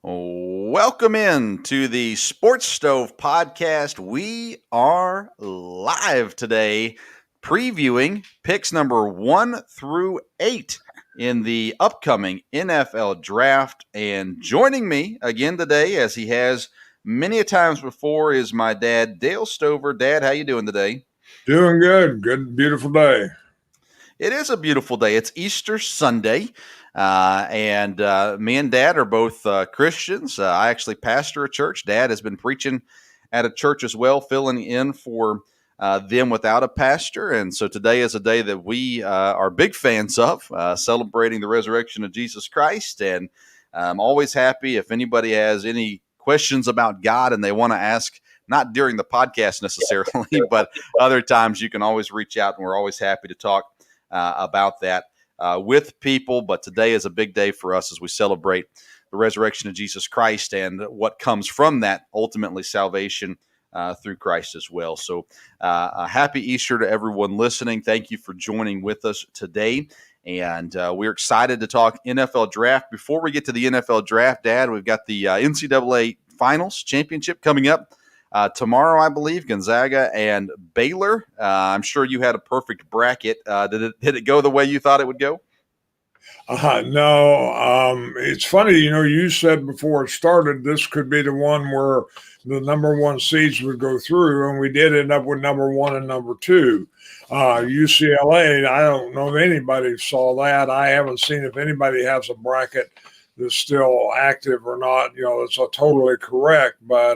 Welcome in to the Sports Stove podcast. We are live today previewing picks number 1 through 8 in the upcoming NFL draft. And joining me again today, as he has many a times before, is my dad, Dale Stover. Dad, how you doing today? Doing good. Good, beautiful day. It is a beautiful day. It's Easter Sunday. And me and Dad are both Christians. I actually pastor a church. Dad has been preaching at a church as well, filling in for them without a pastor. And so today is a day that we are big fans of, celebrating the resurrection of Jesus Christ. And I'm always happy if anybody has any questions about God and they want to ask, not during the podcast necessarily, but other times you can always reach out, and we're always happy to talk about that with people. But today is a big day for us as we celebrate the resurrection of Jesus Christ and what comes from that, ultimately salvation through Christ as well. So a happy Easter to everyone listening. Thank you for joining with us today. And we're excited to talk NFL draft. Before we get to the NFL draft, Dad, we've got the NCAA Finals Championship coming up tomorrow, I believe, Gonzaga and Baylor. I'm sure you had a perfect bracket. Did it go the way you thought it would go? No, it's funny, you said before it started, this could be the one where the number one seeds would go through, and we did end up with number one and number two. UCLA, I don't know if anybody saw that. I haven't seen if anybody has a bracket that's still active or not. It's totally correct. But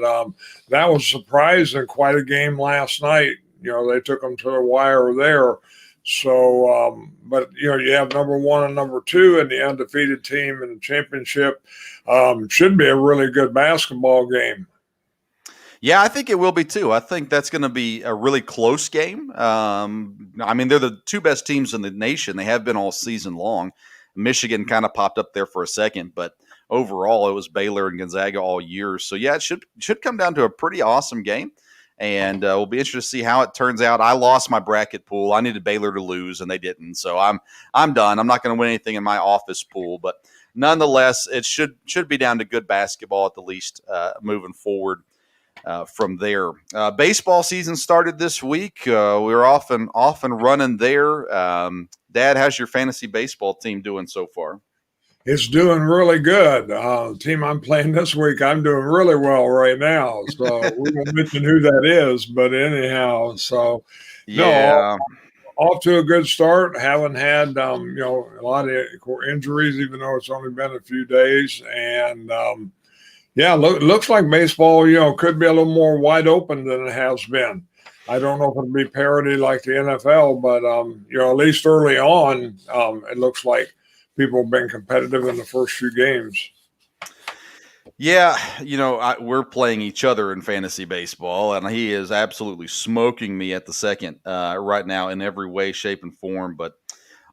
that was surprising. Quite a game last night. They took them to the wire there. So, but you have number one and number two, and the undefeated team in the championship. Should be a really good basketball game. Yeah, I think it will be too. I think that's going to be a really close game. They're the two best teams in the nation. They have been all season long. Michigan kind of popped up there for a second, but overall it was Baylor and Gonzaga all year. So yeah, it should come down to a pretty awesome game. And we'll be interested to see how it turns out. I lost my bracket pool. I needed Baylor to lose, and they didn't. So I'm done. I'm not going to win anything in my office pool, but nonetheless, it should be down to good basketball at the least moving forward from there. Baseball season started this week. We're off and running there. Dad, how's your fantasy baseball team doing so far? It's doing really good. The team I'm playing this week, I'm doing really well right now. So we won't mention who that is, but anyhow, so yeah. No, off to a good start. Haven't had a lot of injuries, even though it's only been a few days. And looks like baseball, could be a little more wide open than it has been. I don't know if it'll be parity like the NFL, but at least early on, it looks like people have been competitive in the first few games. Yeah, we're playing each other in fantasy baseball, and he is absolutely smoking me at the second right now in every way, shape, and form. But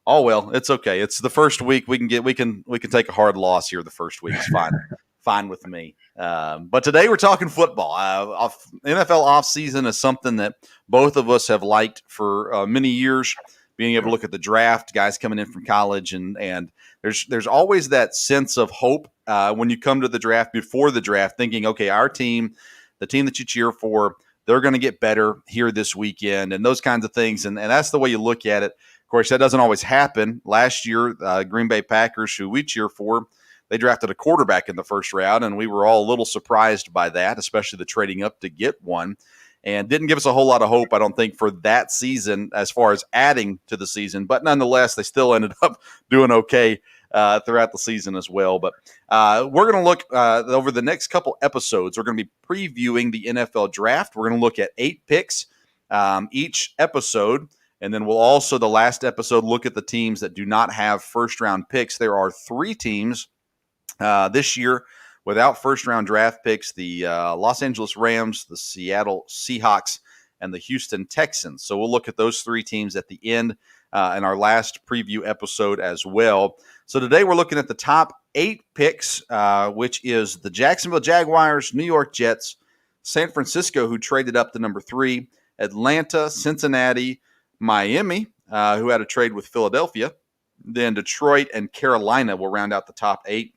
oh well, it's okay. It's the first week. We can take a hard loss here. The first week is fine, fine with me. But today we're talking football. NFL offseason is something that both of us have liked for many years. Being able to look at the draft, guys coming in from college, and there's always that sense of hope when you come to the draft, before the draft, thinking, okay, our team, the team that you cheer for, they're going to get better here this weekend, and those kinds of things. And that's the way you look at it. Of course, that doesn't always happen. Last year, Green Bay Packers, who we cheer for, they drafted a quarterback in the first round, and we were all a little surprised by that, especially the trading up to get one. And didn't give us a whole lot of hope, I don't think, for that season as far as adding to the season. But nonetheless, they still ended up doing okay throughout the season as well. But we're going to look over the next couple episodes. We're going to be previewing the NFL draft. We're going to look at 8 picks each episode. And then we'll also, the last episode, look at the teams that do not have first-round picks. There are 3 teams this year without first-round draft picks: the Los Angeles Rams, the Seattle Seahawks, and the Houston Texans. So we'll look at those 3 teams at the end in our last preview episode as well. So today we're looking at the top 8 picks, which is the Jacksonville Jaguars, New York Jets, San Francisco, who traded up to number 3, Atlanta, Cincinnati, Miami, who had a trade with Philadelphia. Then Detroit and Carolina will round out the top 8.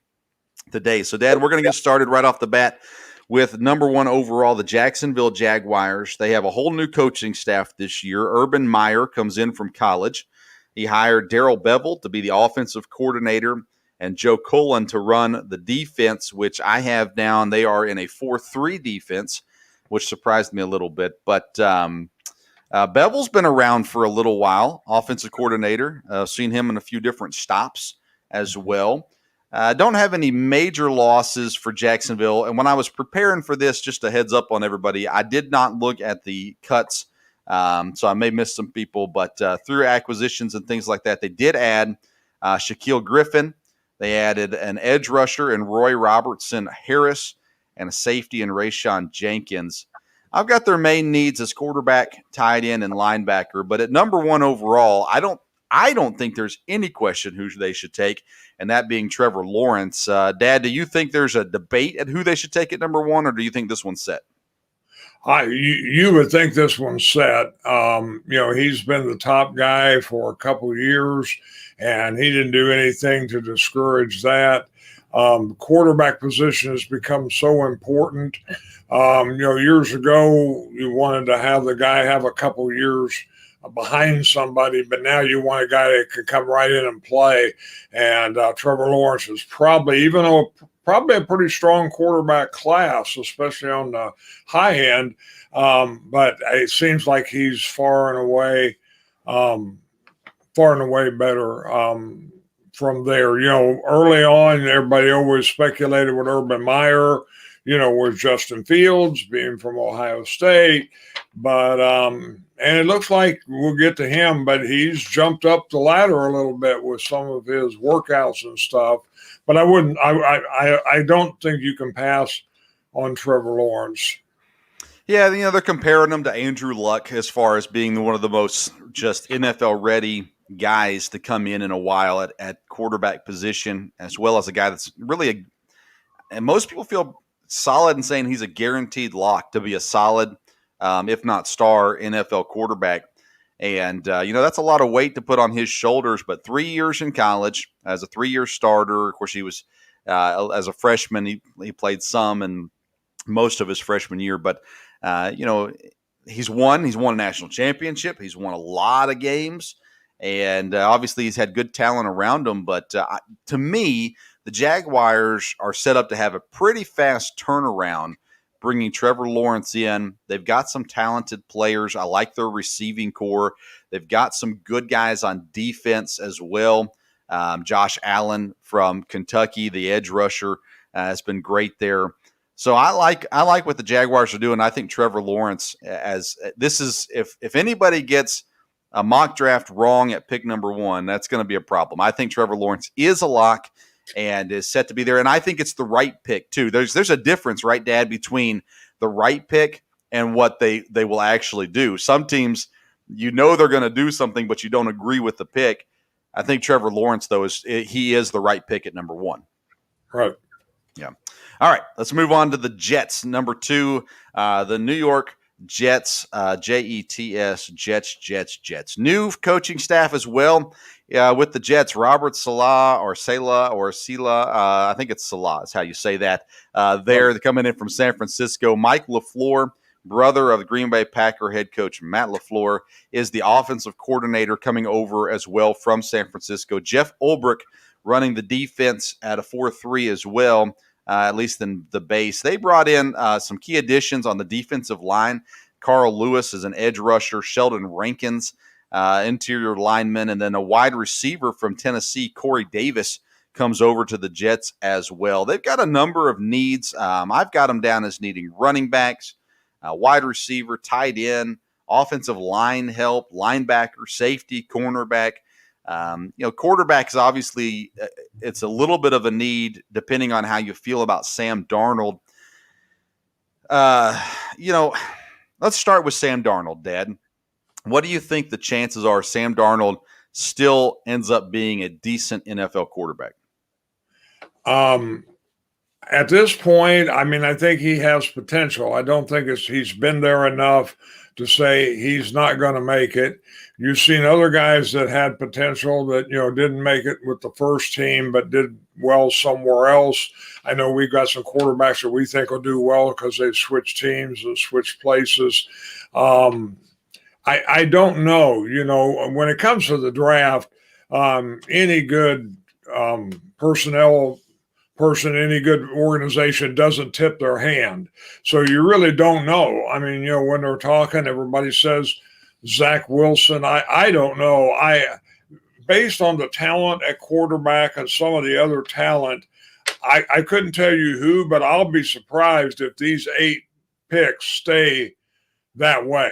today. So, Dad, we're going to get started right off the bat with number 1 overall, the Jacksonville Jaguars. They have a whole new coaching staff this year. Urban Meyer comes in from college. He hired Darrell Bevell to be the offensive coordinator and Joe Cullen to run the defense, which I have down. They are in a 4-3 defense, which surprised me a little bit. But Bevell's been around for a little while, offensive coordinator. Seen him in a few different stops as well. Don't have any major losses for Jacksonville. And when I was preparing for this, just a heads up on everybody, I did not look at the cuts. So I may miss some people, but through acquisitions and things like that, they did add Shaquille Griffin. They added an edge rusher in Roy Robertson Harris and a safety in Rayshon Jenkins. I've got their main needs as quarterback, tight end, and linebacker. But at number 1 overall, I don't think there's any question who they should take, and that being Trevor Lawrence. Dad, do you think there's a debate at who they should take at number 1, or do you think this one's set? You would think this one's set. He's been the top guy for a couple of years, and he didn't do anything to discourage that. Quarterback position has become so important. Years ago, you wanted to have the guy have a couple of years behind somebody, but now you want a guy that can come right in and play. And Trevor Lawrence is probably a pretty strong quarterback class, especially on the high end. But it seems like he's far and away better from there. Early on, everybody always speculated with Urban Meyer, with Justin Fields being from Ohio State. But and it looks like we'll get to him, but he's jumped up the ladder a little bit with some of his workouts and stuff. But I don't think you can pass on Trevor Lawrence. Yeah, they're comparing him to Andrew Luck as far as being one of the most just NFL-ready guys to come in a while at quarterback position, as well as a guy that's really and most people feel solid in saying he's a guaranteed lock to be a solid, if not star, NFL quarterback. And, that's a lot of weight to put on his shoulders, but 3 years in college as a 3-year starter. Of course, he was, as a freshman, he played some and most of his freshman year, but, he's won a national championship. He's won a lot of games, and obviously he's had good talent around him. But to me, the Jaguars are set up to have a pretty fast turnaround bringing Trevor Lawrence in. They've got some talented players. I like their receiving core. They've got some good guys on defense as well. Josh Allen from Kentucky, the edge rusher, has been great there. So I like what the Jaguars are doing. I think Trevor Lawrence, as this is, if anybody gets a mock draft wrong at pick number 1, that's going to be a problem. I think Trevor Lawrence is a lock and is set to be there. And I think it's the right pick too. There's a difference, right, Dad, between the right pick and what they will actually do. Some teams, they're going to do something, but you don't agree with the pick. I think Trevor Lawrence, though, he is the right pick at number 1. Right. Yeah. All right, let's move on to the Jets. Number 2, the New York Jets, Jets, Jets. New coaching staff as well with the Jets. Robert Saleh, I think it's Saleh is how you say that. They're coming in from San Francisco. Mike LaFleur, brother of the Green Bay Packer head coach Matt LaFleur, is the offensive coordinator coming over as well from San Francisco. Jeff Ulbrich running the defense at a 4-3 as well. At least in the base. They brought in some key additions on the defensive line. Carl Lewis is an edge rusher. Sheldon Rankins, interior lineman. And then a wide receiver from Tennessee, Corey Davis, comes over to the Jets as well. They've got a number of needs. I've got them down as needing running backs, wide receiver, tight end, offensive line help, linebacker, safety, cornerback. Quarterback is obviously it's a little bit of a need depending on how you feel about Sam Darnold. Let's start with Sam Darnold, Dad. What do you think the chances are Sam Darnold still ends up being a decent NFL quarterback? At this point, I mean, I think he has potential. I don't think he's been there enough to say he's not going to make it. You've seen other guys that had potential that, didn't make it with the first team, but did well somewhere else. I know we've got some quarterbacks that we think will do well because they've switched teams and switched places. I don't know. When it comes to the draft, any good personnel person, any good organization doesn't tip their hand. So you really don't know. I mean, when they're talking, everybody says Zach Wilson. I don't know. Based on the talent at quarterback and some of the other talent, I couldn't tell you who, but I'll be surprised if these 8 picks stay that way.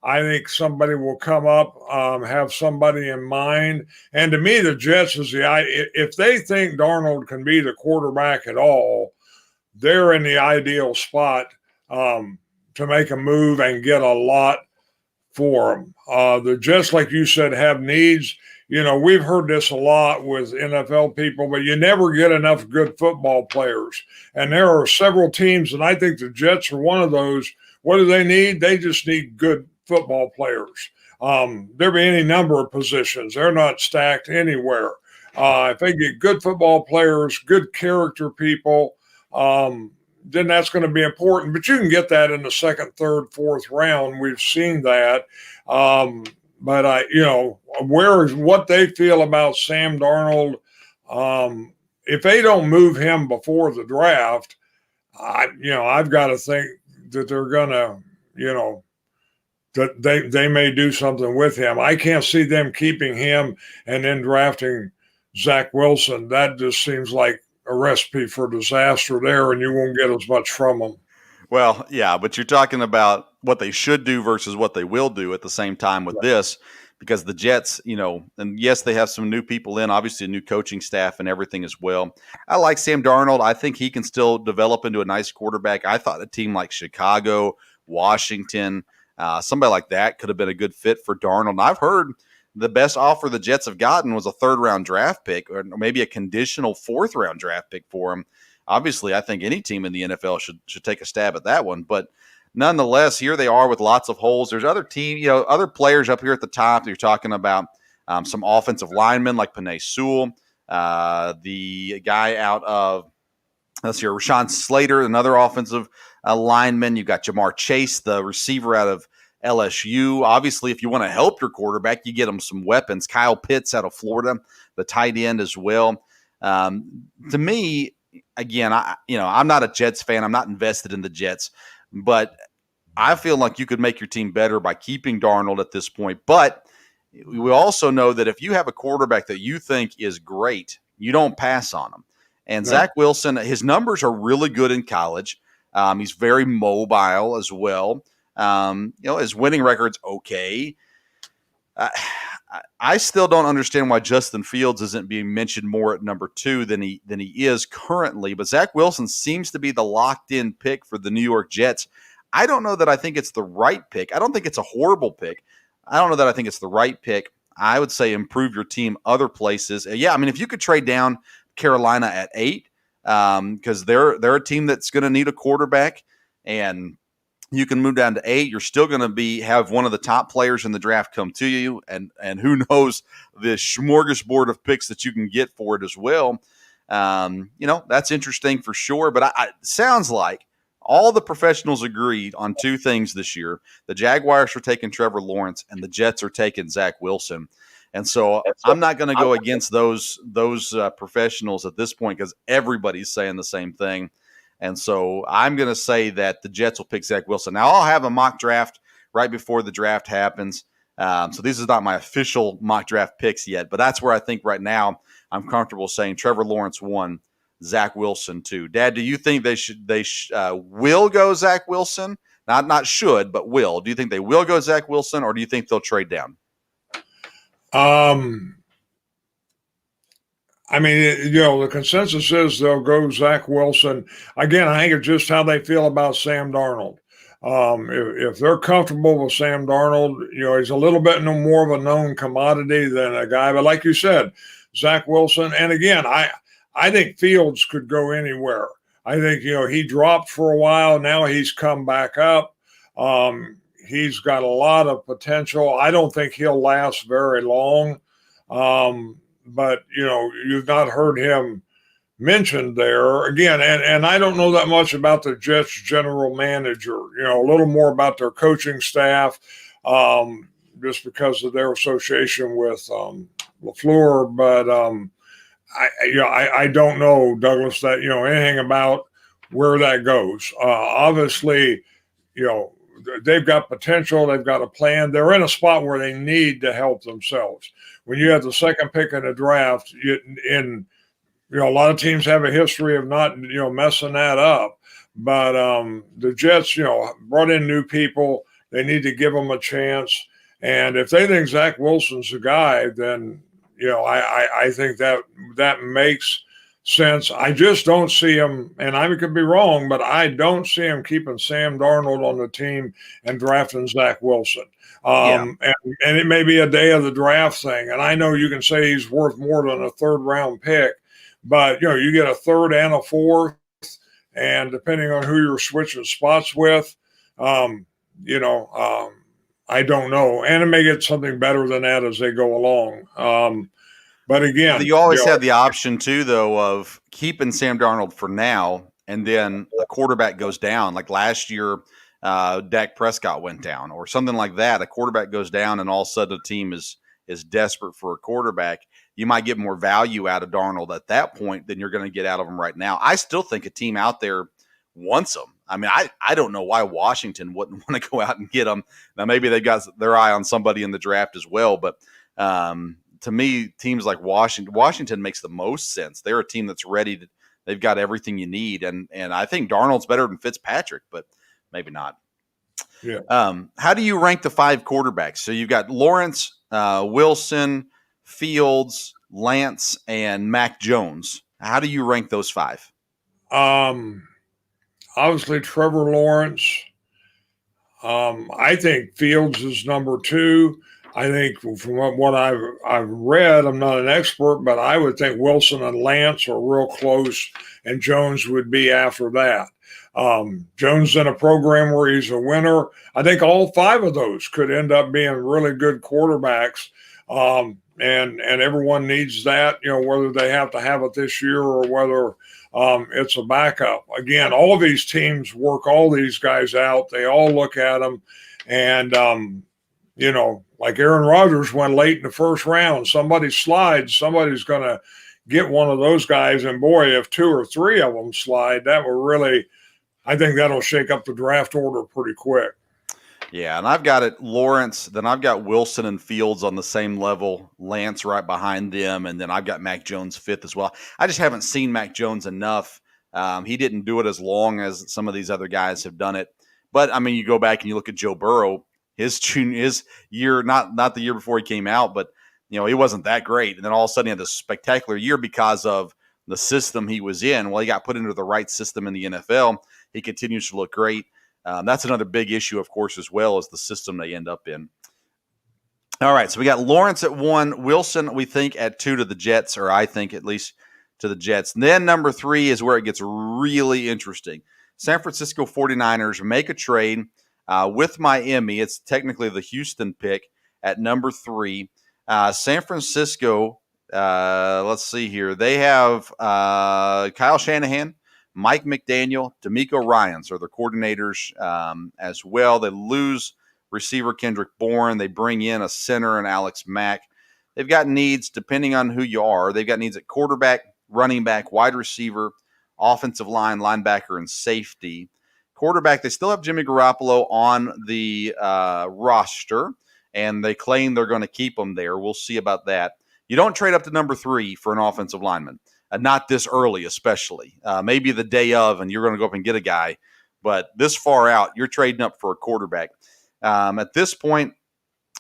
I think somebody will come up, have somebody in mind. And to me, the Jets is if they think Darnold can be the quarterback at all, they're in the ideal spot to make a move and get a lot for him. The Jets, like you said, have needs. We've heard this a lot with NFL people, but you never get enough good football players. And there are several teams, and I think the Jets are one of those. What do they need? They just need good football players. There be any number of positions. They're not stacked anywhere. If they get good football players, good character people, then that's going to be important. But you can get that in the second, third, fourth round. We've seen that. But what they feel about Sam Darnold, if they don't move him before the draft, I've got to think that they're going to, that they may do something with him. I can't see them keeping him and then drafting Zach Wilson. That just seems like a recipe for disaster there, and you won't get as much from them. Well, yeah, but you're talking about what they should do versus what they will do at the same time with this, because the Jets, and yes, they have some new people in, obviously a new coaching staff and everything as well. I like Sam Darnold. I think he can still develop into a nice quarterback. I thought a team like Chicago, Washington, somebody like that could have been a good fit for Darnold. And I've heard the best offer the Jets have gotten was a 3rd-round draft pick or maybe a conditional 4th-round draft pick for him. Obviously, I think any team in the NFL should take a stab at that one. But nonetheless, here they are with lots of holes. There's other other players up here at the top. You're talking about some offensive linemen like Penei Sewell, the guy out of, Rashawn Slater, another offensive lineman. You've got Jamar Chase, the receiver out of LSU. Obviously, if you want to help your quarterback, you get him some weapons. Kyle Pitts out of Florida, the tight end as well. To me, again, I'm not a Jets fan. I'm not invested in the Jets, but I feel like you could make your team better by keeping Darnold at this point. But we also know that if you have a quarterback that you think is great, you don't pass on him. And No. Zach Wilson, his numbers are really good in college. He's very mobile as well. His winning record's okay. I still don't understand why Justin Fields isn't being mentioned more at number 2 than he is currently. But Zach Wilson seems to be the locked-in pick for the New York Jets. I don't know that I think it's the right pick. I don't think it's a horrible pick. I don't know that I think it's the right pick. I would say improve your team other places. Yeah, I mean, if you could trade down Carolina at 8, because they're a team that's going to need a quarterback, and you can move down to 8. You're still going to have one of the top players in the draft come to you, and who knows the smorgasbord of picks that you can get for it as well. That's interesting for sure. But it sounds like all the professionals agreed on 2 things this year. The Jaguars are taking Trevor Lawrence, and the Jets are taking Zach Wilson. And so I'm not going to go against those professionals at this point because everybody's saying the same thing. And so I'm going to say that the Jets will pick Zach Wilson. Now, I'll have a mock draft right before the draft happens. So this is not my official mock draft picks yet, but that's where I think right now I'm comfortable saying Trevor Lawrence 1, Zach Wilson 2. Dad, do you think they will go Zach Wilson? Not should, but will. Do you think they will go Zach Wilson, or do you think they'll trade down? I mean, the consensus is they'll go Zach Wilson. Again, I think it's just how they feel about Sam Darnold. If they're comfortable with Sam Darnold, he's a little bit more of a known commodity than a guy. But like you said, Zach Wilson, and again, I think Fields could go anywhere. I think, he dropped for a while. Now he's come back up. He's got a lot of potential. I don't think he'll last very long. But, you've not heard him mentioned there again. And I don't know that much about the Jets general manager, a little more about their coaching staff, just because of their association with LaFleur. But I don't know, Douglas, that, anything about where that goes. Obviously, they've got potential. They've got a plan. They're in a spot where they need to help themselves. When you have the second pick in the draft, a lot of teams have a history of not, messing that up. But the Jets, brought in new people. They need to give them a chance. And if they think Zach Wilson's the guy, then, I think that makes sense. I just don't see him, and I could be wrong, but I don't see him keeping Sam Darnold on the team and drafting Zach Wilson. And it may be a day of the draft thing. And I know you can say he's worth more than a third-round pick, but, you get a third and a fourth, and depending on who you're switching spots with, I don't know. And it may get something better than that as they go along. But again, you always have the option too, though, of keeping Sam Darnold for now, and then a quarterback goes down. Like last year, Dak Prescott went down, or something like that. A quarterback goes down, and all of a sudden, the team is desperate for a quarterback. You might get more value out of Darnold at that point than you're going to get out of him right now. I still think a team out there wants him. I mean, I don't know why Washington wouldn't want to go out and get him. Now, maybe they've got their eye on somebody in the draft as well, but to me, teams like Washington makes the most sense. They're a team that's ready. They've got everything you need, and I think Darnold's better than Fitzpatrick, but maybe not. Yeah. How do you rank the 5 quarterbacks? So you've got Lawrence, Wilson, Fields, Lance, and Mac Jones. How do you rank those 5? Obviously, Trevor Lawrence. I think Fields is number 2. I think from what I've read, I'm not an expert, but I would think Wilson and Lance are real close, and Jones would be after that. Jones in a program where he's a winner. I think all 5 of those could end up being really good quarterbacks. And everyone needs that, whether they have to have it this year or whether it's a backup. Again, all of these teams work all these guys out. They all look at them, and like Aaron Rodgers went late in the first round. Somebody slides, somebody's going to get one of those guys. And boy, if 2 or 3 of them slide, that will really, I think that'll shake up the draft order pretty quick. Yeah, and I've got it Lawrence, then I've got Wilson and Fields on the same level, Lance right behind them, and then I've got Mac Jones 5th as well. I just haven't seen Mac Jones enough. He didn't do it as long as some of these other guys have done it. But, I mean, you go back and you look at Joe Burrow, his year, not the year before he came out, but, he wasn't that great. And then all of a sudden he had this spectacular year because of the system he was in. Well, he got put into the right system in the NFL. He continues to look great. That's another big issue, of course, as well as the system they end up in. All right, so we got Lawrence at 1, Wilson, we think, at 2 to the Jets, or I think at least to the Jets. And then number 3 is where it gets really interesting. San Francisco 49ers make a trade with Miami. It's technically the Houston pick at number 3. San Francisco, let's see here. They have Kyle Shanahan, Mike McDaniel, D'Amico Ryans are their coordinators as well. They lose receiver Kendrick Bourne. They bring in a center and Alex Mack. They've got needs, depending on who you are. They've got needs at quarterback, running back, wide receiver, offensive line, linebacker, and safety. Quarterback, they still have Jimmy Garoppolo on the roster, and they claim they're going to keep him there. We'll see about that. You don't trade up to number 3 for an offensive lineman. Not this early, especially. Maybe the day of, and you're going to go up and get a guy. But this far out, you're trading up for a quarterback. At this point,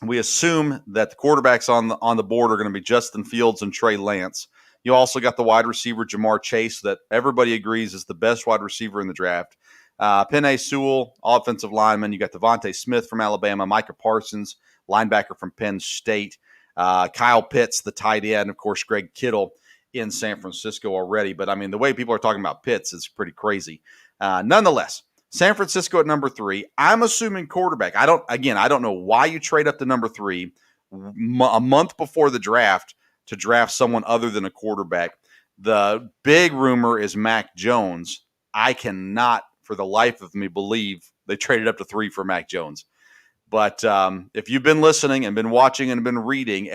we assume that the quarterbacks on the board are going to be Justin Fields and Trey Lance. You also got the wide receiver Jamar Chase that everybody agrees is the best wide receiver in the draft. Penei Sewell, offensive lineman. You got Devontae Smith from Alabama, Micah Parsons, linebacker from Penn State, Kyle Pitts, the tight end, of course, Greg Kittle in San Francisco already. But I mean, the way people are talking about Pitts is pretty crazy. Nonetheless, San Francisco at number 3. I'm assuming quarterback. I don't know why you trade up to number 3 a month before the draft to draft someone other than a quarterback. The big rumor is Mac Jones. I cannot, for the life of me, believe they traded up to 3 for Mac Jones. But if you've been listening and been watching and been reading,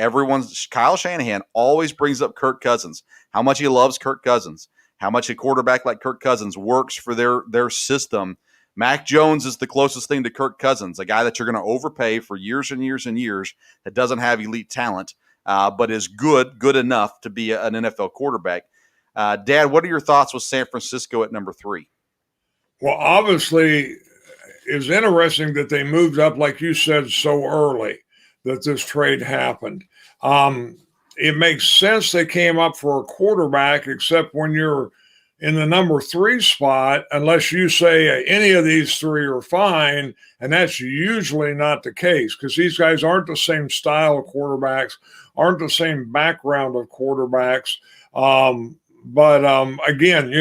Kyle Shanahan always brings up Kirk Cousins, how much he loves Kirk Cousins, how much a quarterback like Kirk Cousins works for their system. Mac Jones is the closest thing to Kirk Cousins, a guy that you're going to overpay for years and years and years that doesn't have elite talent, but is good enough to be an NFL quarterback. Dad, what are your thoughts with San Francisco at number 3? Well, obviously, it's interesting that they moved up, like you said, so early that this trade happened. It makes sense they came up for a quarterback, except when you're in the number 3 spot, unless you say any of these 3 are fine, and that's usually not the case because these guys aren't the same style of quarterbacks, aren't the same background of quarterbacks. But again,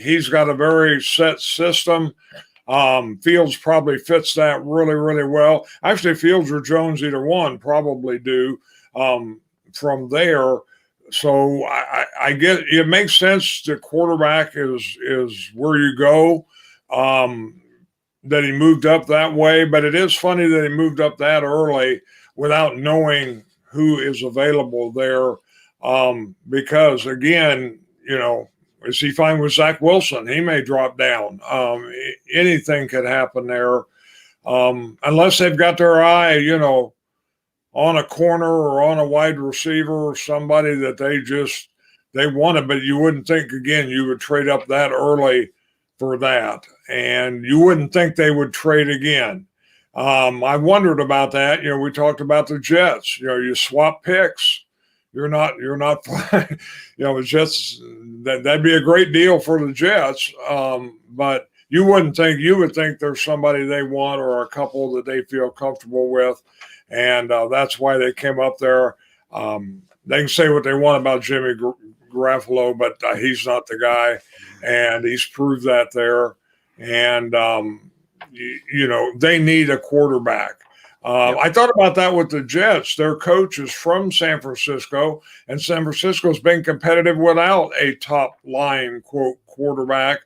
he's got a very set system. Fields probably fits that really, really well. Actually, Fields or Jones, either one, probably do from there. So I get it makes sense. The quarterback is where you go. That he moved up that way, but it is funny that he moved up that early without knowing who is available there. Because again, is he fine with Zach Wilson? He may drop down. Anything could happen there, unless they've got their eye, on a corner or on a wide receiver or somebody that they wanted. But you wouldn't think, again, you would trade up that early for that. And you wouldn't think they would trade again. I wondered about that. We talked about the Jets. You swap picks. You're not, the Jets, that'd be a great deal for the Jets. But you would think there's somebody they want or a couple that they feel comfortable with. And that's why they came up there. They can say what they want about Jimmy Garoppolo, but he's not the guy. And he's proved that there. And, they need a quarterback. I thought about that with the Jets. Their coach is from San Francisco, and San Francisco's been competitive without a top line, quote, quarterback,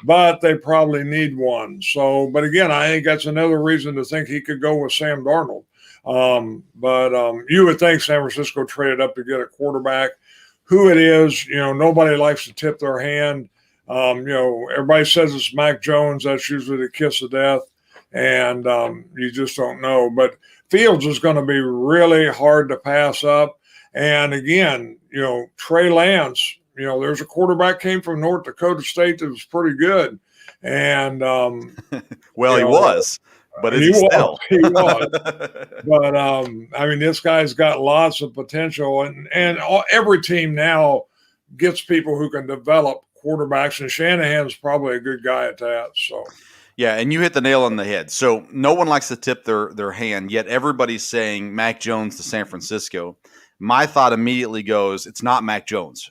but they probably need one. So, but again, I think that's another reason to think he could go with Sam Darnold. But you would think San Francisco traded up to get a quarterback. Who it is, nobody likes to tip their hand. Everybody says it's Mac Jones. That's usually the kiss of death. And you just don't know. But Fields is going to be really hard to pass up. And again, Trey Lance, there's a quarterback came from North Dakota State that was pretty good. And well, he was, but he still? He was. But this guy's got lots of potential, and every team now gets people who can develop quarterbacks, and Shanahan's probably a good guy at that. So. Yeah, and you hit the nail on the head. So no one likes to tip their hand, yet everybody's saying Mac Jones to San Francisco. My thought immediately goes, it's not Mac Jones.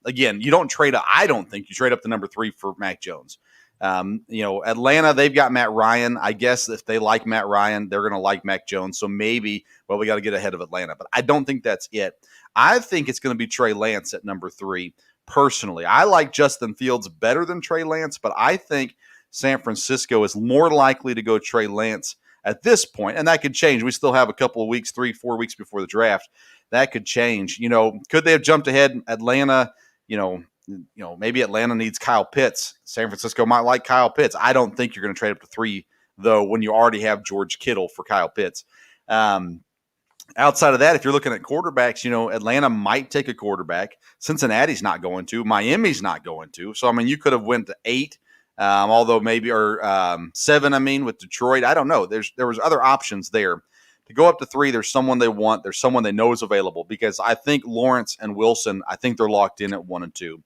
Again, you don't trade. I don't think you trade up to number 3 for Mac Jones. Atlanta, they've got Matt Ryan. I guess if they like Matt Ryan, they're going to like Mac Jones. So maybe, we got to get ahead of Atlanta. But I don't think that's it. I think it's going to be Trey Lance at number 3. Personally, I like Justin Fields better than Trey Lance, but I think San Francisco is more likely to go Trey Lance at this point, and that could change. We still have a couple of weeks, 3-4 weeks before the draft. That could change. Could they have jumped ahead? Atlanta, maybe Atlanta needs Kyle Pitts. San Francisco might like Kyle Pitts. I don't think you're going to trade up to 3, though, when you already have George Kittle for Kyle Pitts. Outside of that, if you're looking at quarterbacks, Atlanta might take a quarterback. Cincinnati's not going to. Miami's not going to. So, you could have went to 8. Although maybe, or 7, with Detroit. I don't know. There was other options there. To go up to 3, there's someone they want. There's someone they know is available, because I think Lawrence and Wilson, I think they're locked in at 1 and 2.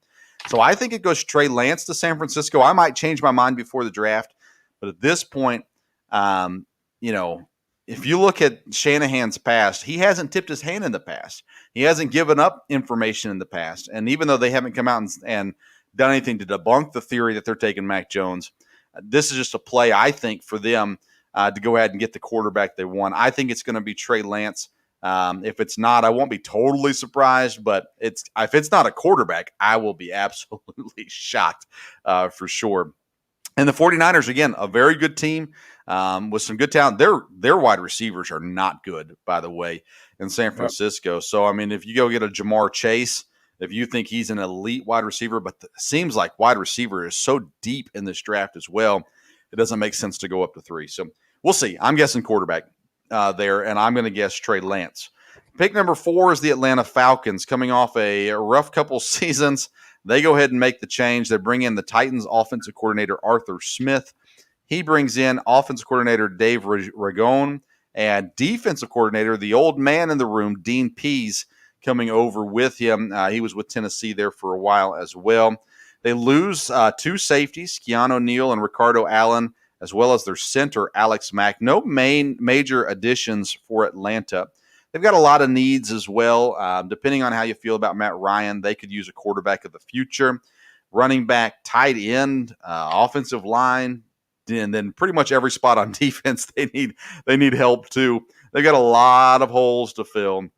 So I think it goes Trey Lance to San Francisco. I might change my mind before the draft, but at this point, if if you look at Shanahan's past, he hasn't tipped his hand in the past. He hasn't given up information in the past. And even though they haven't come out and done anything to debunk the theory that they're taking Mac Jones, this is just a play, I think, for them to go ahead and get the quarterback they want. I think it's going to be Trey Lance. If it's not, I won't be totally surprised, but if it's not a quarterback, I will be absolutely shocked for sure. And the 49ers, again, a very good team with some good talent. Their wide receivers are not good, by the way, in San Francisco. So, I mean, if you go get a Jamar Chase, if you think he's an elite wide receiver, but it seems like wide receiver is so deep in this draft as well, it doesn't make sense to go up to 3. So we'll see. I'm guessing quarterback there, and I'm going to guess Trey Lance. Pick number 4 is the Atlanta Falcons, coming off a rough couple seasons. They go ahead and make the change. They bring in the Titans offensive coordinator, Arthur Smith. He brings in offensive coordinator Dave Ragone and defensive coordinator, the old man in the room, Dean Pease, coming over with him. He was with Tennessee there for a while as well. They lose 2 safeties, Keanu Neal and Ricardo Allen, as well as their center, Alex Mack. No major additions for Atlanta. They've got a lot of needs as well. Depending on how you feel about Matt Ryan, they could use a quarterback of the future, running back, tight end, offensive line, and then pretty much every spot on defense they need help too. They've got a lot of holes to fill.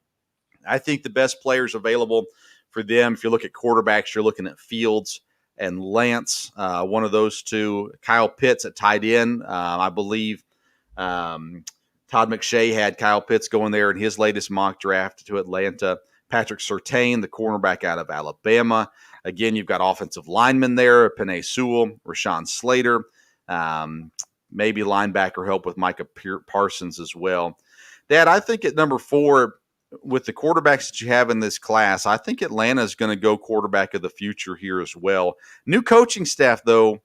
I think the best players available for them, if you look at quarterbacks, you're looking at Fields and Lance, one of those two. Kyle Pitts at tight end, I believe. Todd McShay had Kyle Pitts going there in his latest mock draft to Atlanta. Patrick Surtain, the cornerback out of Alabama. Again, you've got offensive linemen there, Penei Sewell, Rashawn Slater, maybe linebacker help with Micah Parsons as well. Dad, I think at number 4, with the quarterbacks that you have in this class, I think Atlanta is going to go quarterback of the future here as well. New coaching staff, though,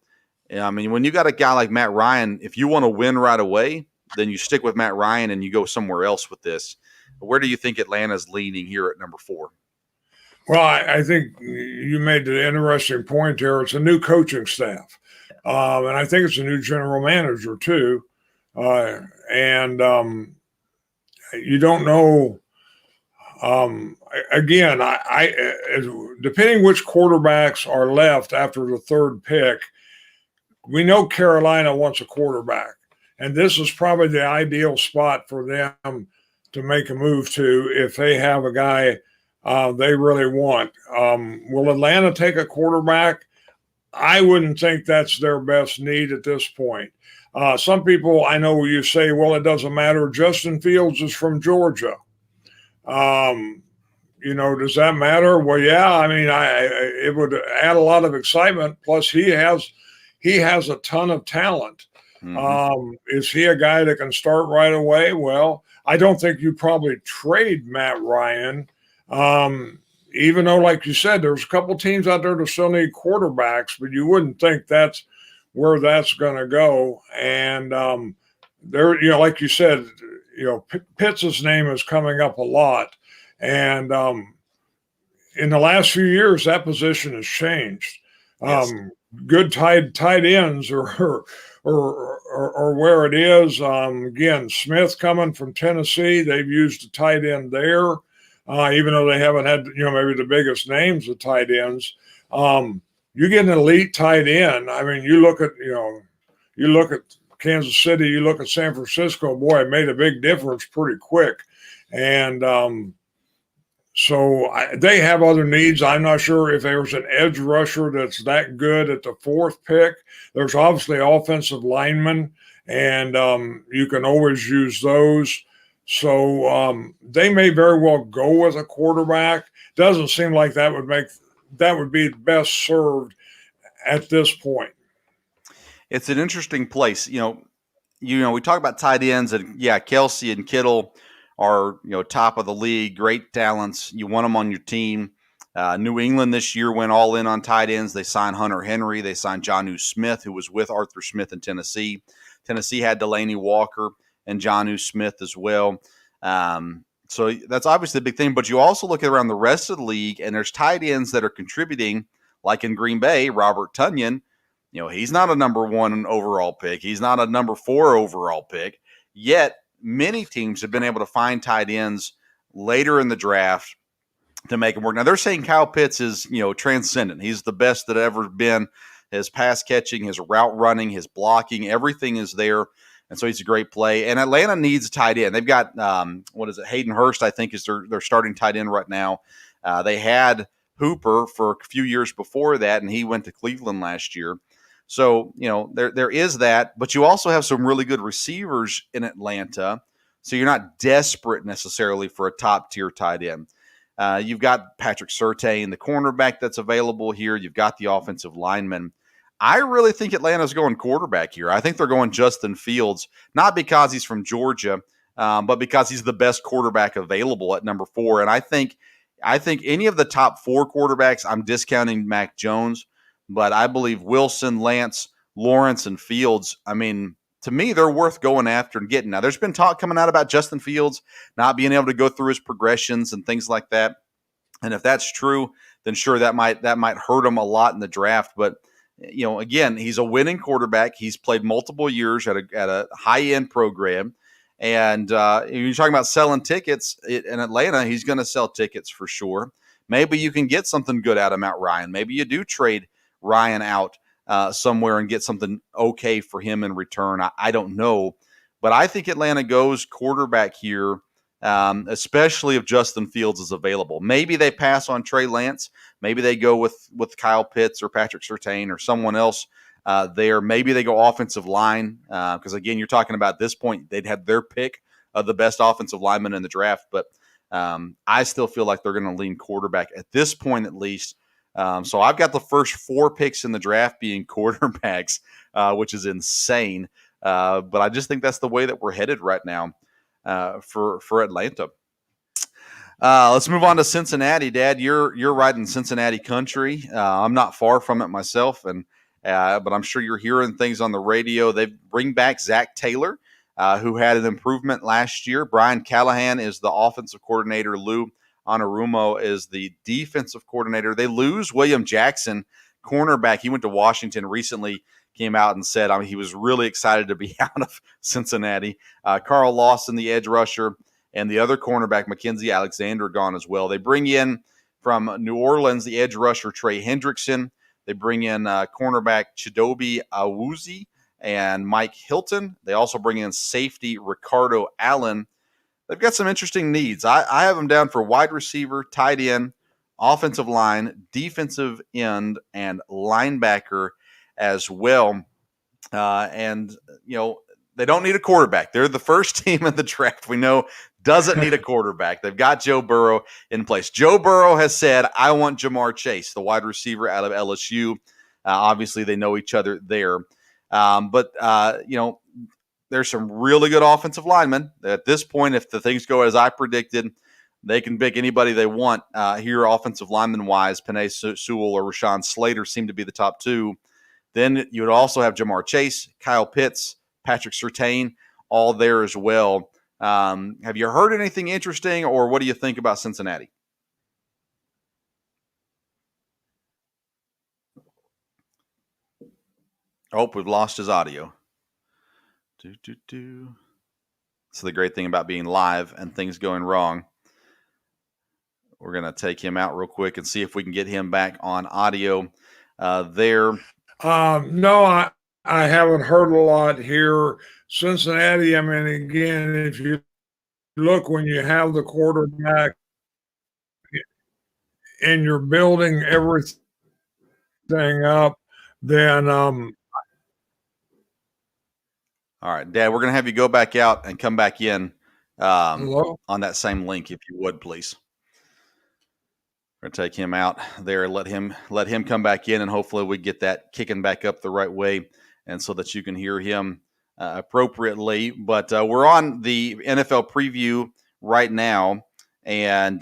I mean, when you got a guy like Matt Ryan, if you want to win right away, then you stick with Matt Ryan and you go somewhere else with this. Where do you think Atlanta's leaning here at number 4? Well, I think you made an interesting point there. It's a new coaching staff. And I think it's a new general manager too. And you don't know. Again, depending which quarterbacks are left after the 3rd pick, we know Carolina wants a quarterback. And this is probably the ideal spot for them to make a move to if they have a guy they really want. Will Atlanta take a quarterback? I wouldn't think that's their best need at this point. Some people, I know you say, well, it doesn't matter. Justin Fields is from Georgia. Does that matter? Well, yeah, I mean, it would add a lot of excitement. Plus, he has a ton of talent. Mm-hmm. Is he a guy that can start right away? Well, I don't think you probably trade Matt Ryan, even though, like you said, there's a couple teams out there that still need quarterbacks, but you wouldn't think that's where that's going to go. And there, like you said, Pitts' name is coming up a lot, and in the last few years, that position has changed. Yes. Good tight ends or where it is. Again, Smith coming from Tennessee, they've used a tight end there, even though they haven't had, maybe the biggest names of tight ends. You get an elite tight end. I mean, you look at Kansas City, you look at San Francisco, boy, it made a big difference pretty quick. And so they have other needs. I'm not sure if there's an edge rusher that's that good at the 4th pick. There's obviously offensive linemen, and you can always use those. So they may very well go with a quarterback. Doesn't seem like that would be best served at this point. It's an interesting place. We talk about tight ends, and yeah, Kelsey and Kittle are, top of the league, great talents. You want them on your team. New England this year went all in on tight ends. They signed Hunter Henry. They signed Jonnu Smith, who was with Arthur Smith in Tennessee. Tennessee had Delaney Walker and Jonnu Smith as well. So that's obviously a big thing. But you also look around the rest of the league, and there's tight ends that are contributing, like in Green Bay, Robert Tonyan. He's not a number 1 overall pick. He's not a number 4 overall pick. Yet many teams have been able to find tight ends later in the draft to make him work. Now they're saying Kyle Pitts is, transcendent. He's the best that ever been. His pass catching, his route running, his blocking, everything is there. And so he's a great play. And Atlanta needs a tight end. They've got, Hayden Hurst, I think, is their starting tight end right now. They had Hooper for a few years before that, and he went to Cleveland last year. So, there is that. But you also have some really good receivers in Atlanta. So you're not desperate necessarily for a top-tier tight end. You've got Patrick Surtain, the cornerback that's available here. You've got the offensive lineman. I really think Atlanta's going quarterback here. I think they're going Justin Fields, not because he's from Georgia, but because he's the best quarterback available at number 4. And I think any of the top 4 quarterbacks, I'm discounting Mac Jones, but I believe Wilson, Lance, Lawrence, and Fields, to me, they're worth going after and getting. Now, there's been talk coming out about Justin Fields not being able to go through his progressions and things like that. And if that's true, then sure, that might hurt him a lot in the draft. But again, he's a winning quarterback. He's played multiple years at a high-end program. And you're talking about selling tickets in Atlanta, he's going to sell tickets for sure. Maybe you can get something good out of Matt Ryan. Maybe you do trade Ryan out somewhere and get something okay for him in return. I don't know. But I think Atlanta goes quarterback here, especially if Justin Fields is available. Maybe they pass on Trey Lance. Maybe they go with Kyle Pitts or Patrick Surtain or someone else there. Maybe they go offensive line because, again, you're talking about at this point, they'd have their pick of the best offensive lineman in the draft. But I still feel like they're going to lean quarterback at this point at least. So I've got the first 4 picks in the draft being quarterbacks, which is insane. But I just think that's the way that we're headed right now for Atlanta. Let's move on to Cincinnati. Dad, you're right in Cincinnati country. I'm not far from it myself, but I'm sure you're hearing things on the radio. They bring back Zach Taylor, who had an improvement last year. Brian Callahan is the offensive coordinator. Lou Anarumo is the defensive coordinator. They lose William Jackson, cornerback. He went to Washington recently, came out and said he was really excited to be out of Cincinnati. Carl Lawson, the edge rusher, and the other cornerback, Mackenzie Alexander, gone as well. They bring in from New Orleans the edge rusher, Trey Hendrickson. They bring in cornerback Chidobe Awuzie and Mike Hilton. They also bring in safety Ricardo Allen. They've got some interesting needs. I have them down for wide receiver, tight end, offensive line, defensive end, and linebacker as well. And they don't need a quarterback. They're the first team in the draft we know doesn't need a quarterback. They've got Joe Burrow in place. Joe Burrow has said, I want Jamar Chase, the wide receiver out of LSU. Obviously, they know each other there. But there's some really good offensive linemen. At this point, if the things go as I predicted, they can pick anybody they want here offensive lineman-wise. Penei Sewell or Rashawn Slater seem to be the top 2. Then you would also have Jamar Chase, Kyle Pitts, Patrick Surtain, all there as well. Have you heard anything interesting, or what do you think about Cincinnati? Oh, we've lost his audio. That's the great thing about being live and things going wrong. We're going to take him out real quick and see if we can get him back on audio there. No, I haven't heard a lot here. Cincinnati, again, if you look, when you have the quarterback and you're building everything up, then all right, Dad, we're going to have you go back out and come back in on that same link, if you would, please. We're going to take him out there, let him come back in, and hopefully we get that kicking back up the right way, and so that you can hear him appropriately. But we're on the NFL preview right now, and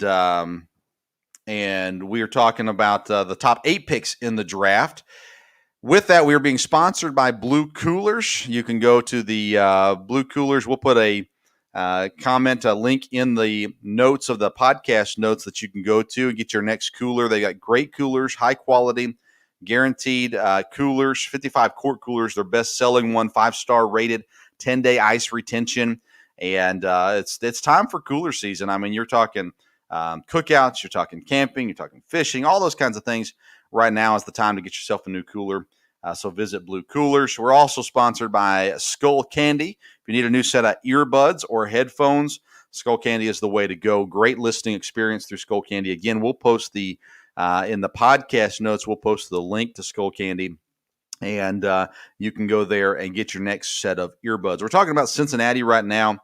we are talking about the top 8 picks in the draft. With that, we are being sponsored by Blue Coolers. You can go to the Blue Coolers. We'll put a link in the notes of the podcast notes that you can go to and get your next cooler. They got great coolers, high quality, guaranteed coolers, 55 quart coolers, their best selling one, 5-star rated, 10-day ice retention. And it's time for cooler season. I mean, you're talking cookouts, you're talking camping, you're talking fishing, all those kinds of things. Right now is the time to get yourself a new cooler. So visit Blue Coolers. We're also sponsored by Skull Candy. If you need a new set of earbuds or headphones, Skull Candy is the way to go. Great listening experience through Skull Candy. Again, we'll post the in the podcast notes, we'll post the link to Skull Candy, and you can go there and get your next set of earbuds. We're talking about Cincinnati right now,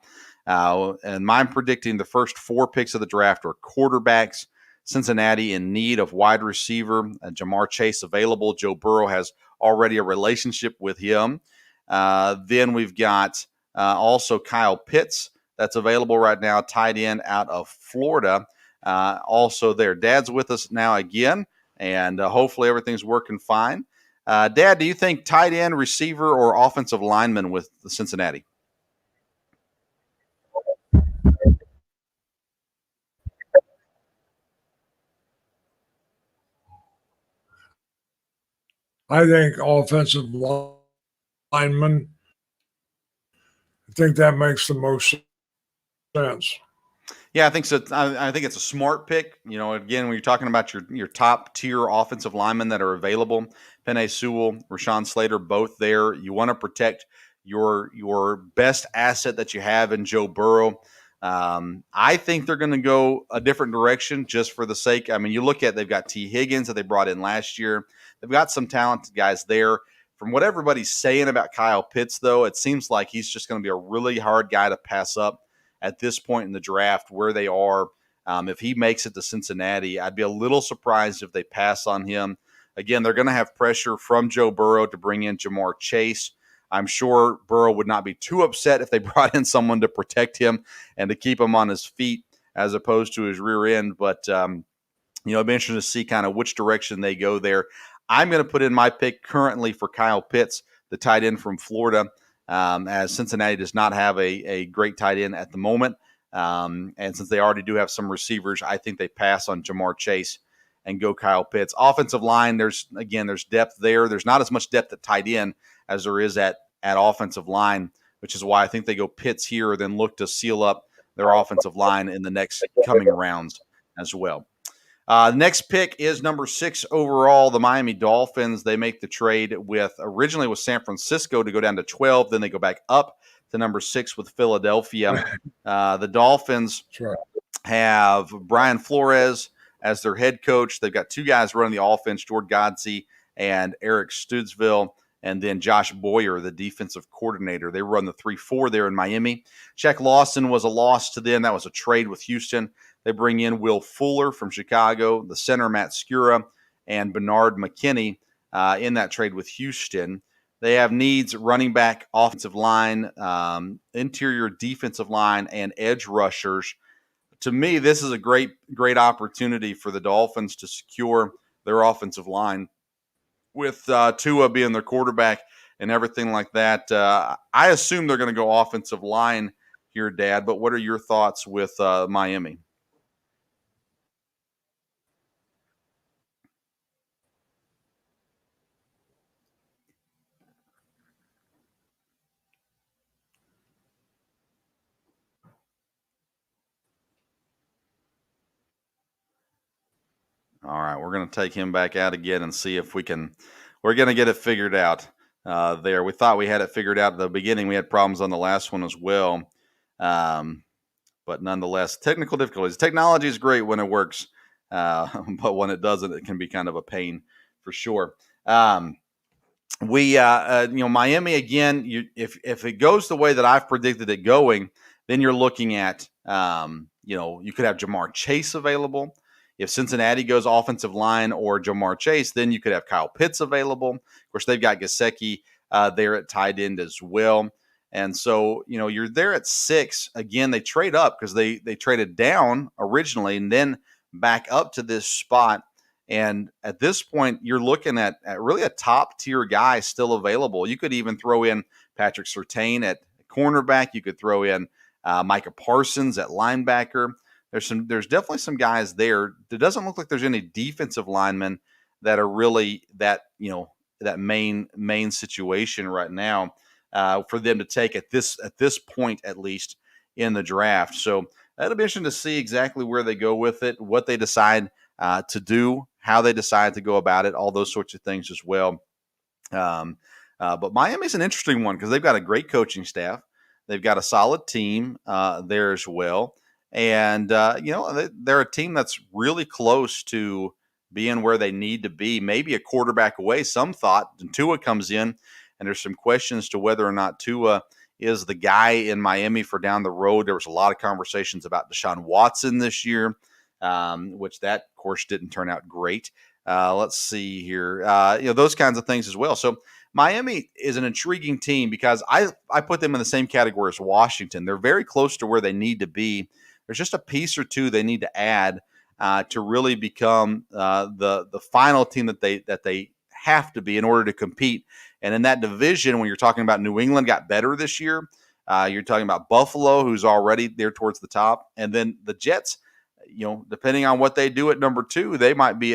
and I'm predicting the first 4 picks of the draft are quarterbacks. Cincinnati in need of wide receiver, Jamar Chase available. Joe Burrow has already a relationship with him. Then we've got also Kyle Pitts that's available right now, tight end out of Florida. Also their dad's with us now again, and hopefully everything's working fine. Dad, do you think tight end, receiver, or offensive lineman with the Cincinnati? I think offensive lineman. I think that makes the most sense. Yeah, I think so. I think it's a smart pick. You know, again, when you're talking about your top tier offensive linemen that are available, Penei Sewell, Rashawn Slater, both there. You want to protect your best asset that you have in Joe Burrow. I think they're going to go a different direction just for the sake. I mean, you look at they've got T. Higgins that they brought in last year. They've got some talented guys there. From what everybody's saying about Kyle Pitts, though, it seems like he's just going to be a really hard guy to pass up at this point in the draft where they are. If he makes it to Cincinnati, I'd be a little surprised if they pass on him. Again, they're going to have pressure from Joe Burrow to bring in Jamar Chase. I'm sure Burrow would not be too upset if they brought in someone to protect him and to keep him on his feet as opposed to his rear end. But, it'd be interesting to see kind of which direction they go there. I'm going to put in my pick currently for Kyle Pitts, the tight end from Florida. As Cincinnati does not have a great tight end at the moment. And since they already do have some receivers, I think they pass on Jamar Chase and go Kyle Pitts. Offensive line, there's depth there. There's not as much depth at tight end as there is at offensive line, which is why I think they go Pitts here, then look to seal up their offensive line in the next coming rounds as well. Next pick is number 6 overall, the Miami Dolphins. They make the trade originally with San Francisco to go down to 12. Then they go back up to number 6 with Philadelphia. The Dolphins have Brian Flores as their head coach. They've got 2 guys running the offense, Jordan Godsey and Eric Studzville, and then Josh Boyer, the defensive coordinator. They run the 3-4 there in Miami. Shaq Lawson was a loss to them. That was a trade with Houston. They bring in Will Fuller from Chicago, the center Matt Skura, and Bernard McKinney in that trade with Houston. They have needs running back, offensive line, interior defensive line, and edge rushers. To me, this is a great opportunity for the Dolphins to secure their offensive line with Tua being their quarterback and everything like that. I assume they're going to go offensive line here, Dad, but what are your thoughts with Miami? All right, we're going to take him back out again and see if we can. We're going to get it figured out there. We thought we had it figured out at the beginning. We had problems on the last one as well. But nonetheless, technical difficulties. Technology is great when it works, but when it doesn't, it can be kind of a pain for sure. Miami again. If it goes the way that I've predicted it going, then you're looking at, you could have Jamar Chase available. If Cincinnati goes offensive line or Jamar Chase, then you could have Kyle Pitts available. Of course, they've got Gesicki there at tight end as well. And so, you're there at 6. Again, they trade up because they traded down originally and then back up to this spot. And at this point, you're looking at really a top-tier guy still available. You could even throw in Patrick Surtain at cornerback. You could throw in Micah Parsons at linebacker. There's definitely some guys there. It doesn't look like there's any defensive linemen that are really that main situation right now for them to take at this point at least in the draft. So that'll be interesting to see exactly where they go with it, what they decide to do, how they decide to go about it, all those sorts of things as well. But Miami's an interesting one because they've got a great coaching staff. They've got a solid team there as well. And, they're a team that's really close to being where they need to be, maybe a quarterback away. Some thought Tua comes in, and there's some questions to whether or not Tua is the guy in Miami for down the road. There was a lot of conversations about Deshaun Watson this year, which that, of course, didn't turn out great. Let's see here. Those kinds of things as well. So Miami is an intriguing team because I put them in the same category as Washington. They're very close to where they need to be. There's just a piece or two they need to add to really become the final team that they have to be in order to compete. And in that division, when you're talking about New England got better this year, you're talking about Buffalo, who's already there towards the top, and then the Jets. Depending on what they do at number 2, they might be